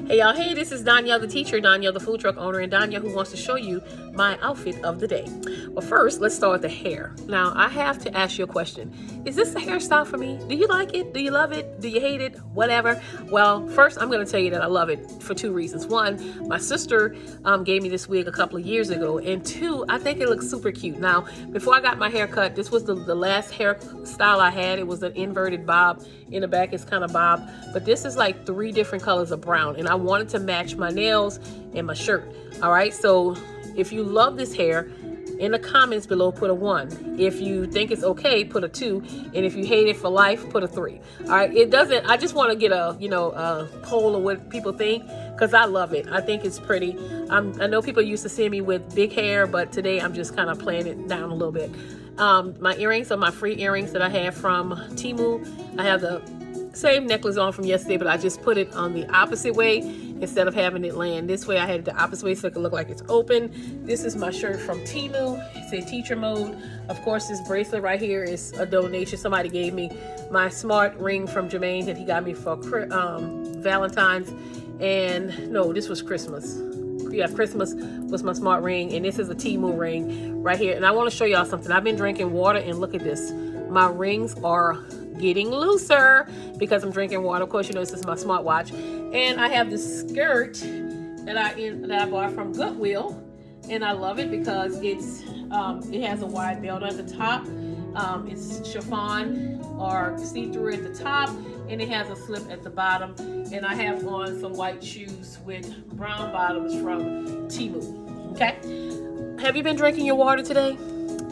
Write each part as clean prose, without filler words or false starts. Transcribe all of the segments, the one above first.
Hey y'all, hey, this is Danielle the teacher, Danielle the food truck owner, and Danielle who wants to show you my outfit of the day. Well, first, let's start with the hair. Now, I have to ask you a question. Is this the hairstyle for me? Do you like it? Do you love it? Do you hate it? Whatever. Well, first, I'm going to tell you that I love it for two reasons. One, my sister gave me this wig a couple of years ago, and two, I think it looks super cute. Now, before I got my hair cut, this was the last hairstyle I had. It was an inverted bob. In the back, it's kind of bob, but this is like 3 different colors of brown, and I wanted to match my nails and my shirt. All right, so if you love this hair, in the comments below, put a 1. If you think it's okay, put a 2. And if you hate it for life, put a 3. All right, it doesn't, I just want to get a, a poll of what people think, because I love it. I think it's pretty. I know people used to see me with big hair, but today I'm just kind of playing it down a little bit. My earrings are my free earrings that I have from Temu. I have the same necklace on from yesterday, but I just put it on the opposite way instead of having it laying this way. I had it the opposite way so it could look like it's open. This is my shirt from Temu. It's in teacher mode. Of course, this bracelet right here is a donation. Somebody gave me my smart ring from Jermaine that he got me for Valentine's. And no, this was Christmas. Yeah, Christmas was my smart ring, and this is a Temu ring right here. And I want to show y'all something. I've been drinking water, and look at this. My rings are getting looser because I'm drinking water. Of course, you know this is my smartwatch. And I have this skirt that I bought from Goodwill, and I love it because it has a wide belt at the top. It's chiffon or see-through at the top, and it has a slip at the bottom. And I have on some white shoes with brown bottoms from Temu. Okay? Have you been drinking your water today?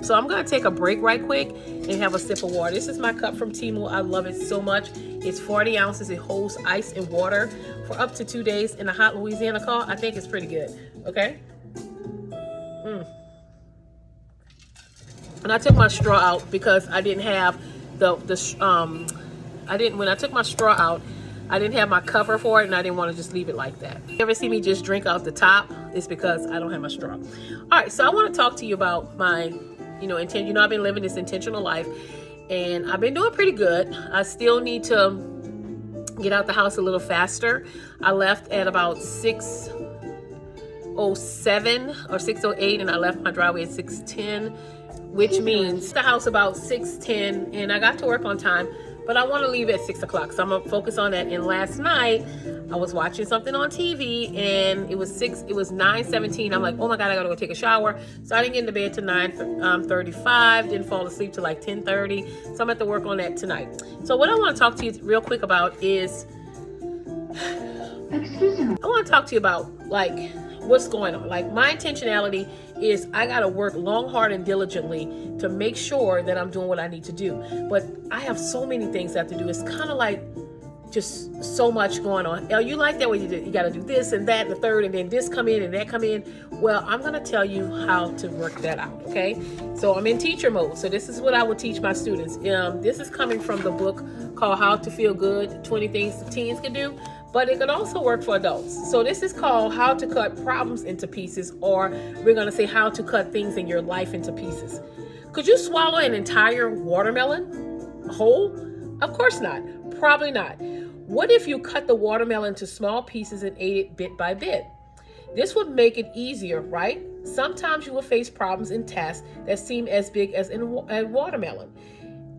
So I'm going to take a break right quick and have a sip of water. This is my cup from Temu. I love it so much. It's 40 ounces. It holds ice and water for up to 2 days in a hot Louisiana car. I think it's pretty good. Okay? And I took my straw out because I didn't have when I took my straw out, I didn't have my cover for it, and I didn't want to just leave it like that. You ever see me just drink out the top? It's because I don't have my straw. All right, so I want to talk to you about my, I've been living this intentional life, and I've been doing pretty good. I still need to get out the house a little faster. I left at about 6:07 or 6:08, and I left my driveway at 6:10, which means the house about 6:10, and I got to work on time. But I want to leave at 6 o'clock, so I'm gonna focus on that. And last night, I was watching something on TV, and it was 9:17. I'm like, oh my God, I gotta go take a shower. So I didn't get into bed till 9:35. Didn't fall asleep till like 10:30. So I'm at to work on that tonight. So what I want to talk to you real quick about is, I want to talk to you about like what's going on. Like, my intentionality is I got to work long, hard, and diligently to make sure that I'm doing what I need to do. But I have so many things I have to do. It's kind of like just so much going on. Are you like that way? You got to do this and that and the third, and then this come in and that come in. Well, I'm going to tell you how to work that out, okay? So I'm in teacher mode. So this is what I would teach my students. This is coming from the book called How to Feel Good, 20 Things Teens Can Do. But it could also work for adults. So this is called How to Cut Problems into Pieces, or we're going to say how to cut things in your life into pieces. Could you swallow an entire watermelon whole? Of course not. Probably not. What if you cut the watermelon into small pieces and ate it bit by bit? This would make it easier, right? Sometimes you will face problems in tasks that seem as big as a watermelon.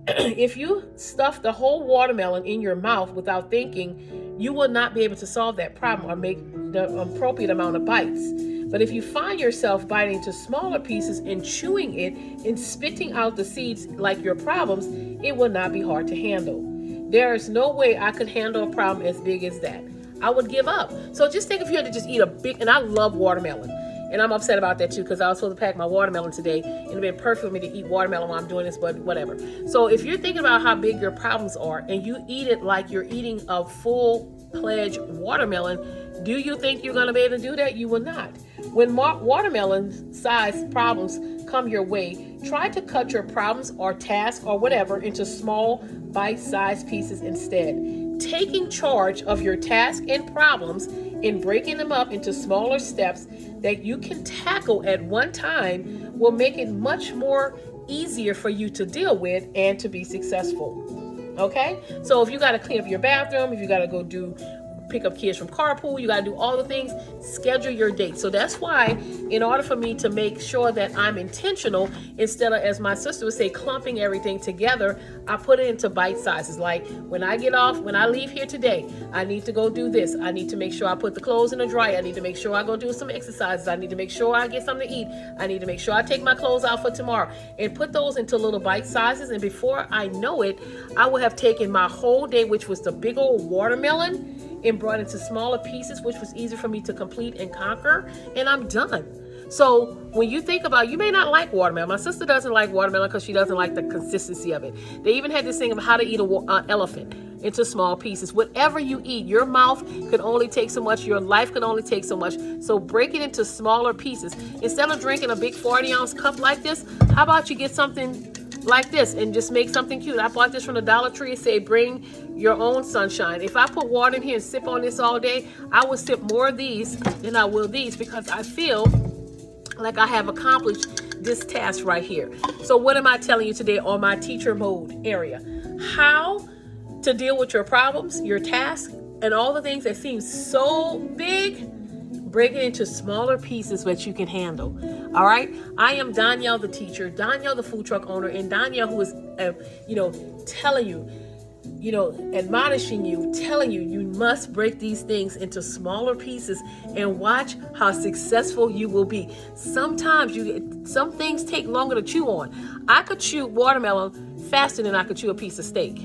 If you stuff the whole watermelon in your mouth without thinking, you will not be able to solve that problem or make the appropriate amount of bites. But if you find yourself biting into smaller pieces and chewing it and spitting out the seeds like your problems, it will not be hard to handle. There is no way I could handle a problem as big as that. I would give up. So just think if you had to just eat and I love watermelon. And I'm upset about that too, because I was supposed to pack my watermelon today, and it'd been perfect for me to eat watermelon while I'm doing this, but whatever. So if you're thinking about how big your problems are and you eat it like you're eating a full-fledged watermelon, do you think you're going to be able to do that? You will not. When watermelon-sized problems come your way, try to cut your problems or tasks or whatever into small, bite-sized pieces instead. Taking charge of your task and problems and breaking them up into smaller steps that you can tackle at one time will make it much more easier for you to deal with and to be successful. Okay? So if you got to clean up your bathroom, if you got to go do pick up kids from carpool. You got to do all the things. Schedule your date. So that's why, in order for me to make sure that I'm intentional, instead of, as my sister would say, clumping everything together, I put it into bite sizes. Like when I leave here today, I need to go do this. I need to make sure I put the clothes in the dryer. I need to make sure I go do some exercises. I need to make sure I get something to eat. I need to make sure I take my clothes out for tomorrow, and put those into little bite sizes. And before I know it, I will have taken my whole day, which was the big old watermelon, and brought it into smaller pieces, which was easy for me to complete and conquer, and I'm done. So when you think about, you may not like watermelon. My sister doesn't like watermelon because she doesn't like the consistency of it. They even had this thing of how to eat an elephant into small pieces. Whatever you eat, your mouth can only take so much. Your life can only take so much. So break it into smaller pieces. Instead of drinking a big 40-ounce cup like this, how about you get something like this and just make something cute? I bought this from the Dollar Tree. It said, bring your own sunshine. If I put water in here and sip on this all day, I will sip more of these than I will these, because I feel like I have accomplished this task right here. So what am I telling you today on my teacher mode area? How to deal with your problems, your tasks, and all the things that seem so big. Break it into smaller pieces that you can handle. All right. I am Danielle, the teacher, Danielle, the food truck owner, and Danielle, who is, telling you, admonishing you, telling you, you must break these things into smaller pieces and watch how successful you will be. Sometimes some things take longer to chew on. I could chew watermelon faster than I could chew a piece of steak.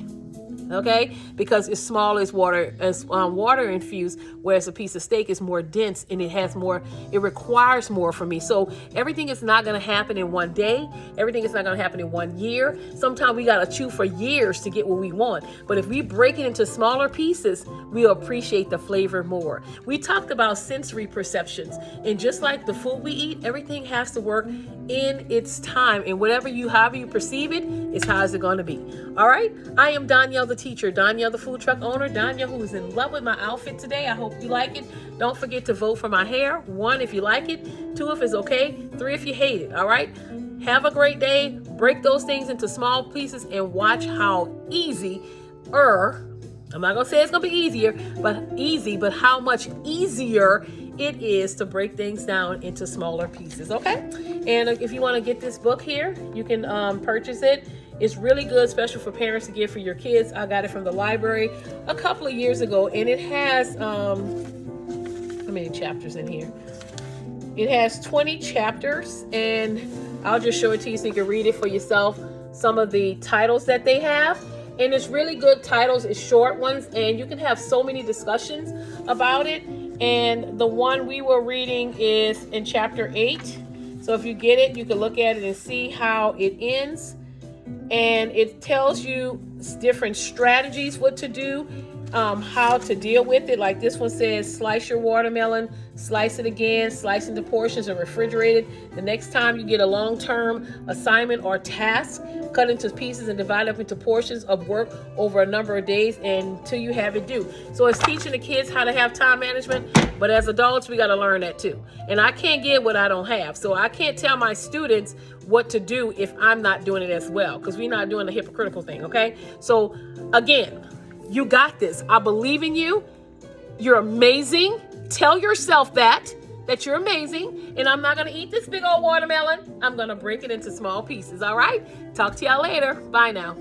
Okay, because it's small as water, water infused, whereas a piece of steak is more dense and it requires more from me. So everything is not going to happen in one day. Everything is not going to happen in 1 year. Sometimes we got to chew for years to get what we want. But if we break it into smaller pieces, we'll appreciate the flavor more. We talked about sensory perceptions, and just like the food we eat, everything has to work in its time, and however you perceive it is how it's going to be. All right. I am Danielle, the teacher, Danielle, the food truck owner, Danielle, who is in love with my outfit today. I hope you like it. Don't forget to vote for my hair. 1, if you like it. 2, if it's okay. 3, if you hate it. All right. Have a great day. Break those things into small pieces and watch how I'm not going to say it's going to be easier, but how much easier it is to break things down into smaller pieces. Okay. And if you want to get this book here, you can purchase it. It's really good, special for parents to get for your kids. I got it from the library a couple of years ago, and it has, how many chapters in here? It has 20 chapters, and I'll just show it to you so you can read it for yourself. Some of the titles that they have, and it's really good titles. It's short ones, and you can have so many discussions about it. And the one we were reading is in chapter 8. So if you get it, you can look at it and see how it ends. And it tells you different strategies, what to do, how to deal with it. Like this one says, slice your watermelon, slice it again, slice into portions and refrigerate it. The next time you get a long-term assignment or task, cut into pieces and divide up into portions of work over a number of days until you have it due. So it's teaching the kids how to have time management, but as adults, we got to learn that too. And I can't give what I don't have. So I can't tell my students what to do if I'm not doing it as well, because we're not doing the hypocritical thing. Okay. So again, you got this. I believe in you. You're amazing. Tell yourself that you're amazing. And I'm not going to eat this big old watermelon. I'm going to break it into small pieces. All right. Talk to y'all later. Bye now.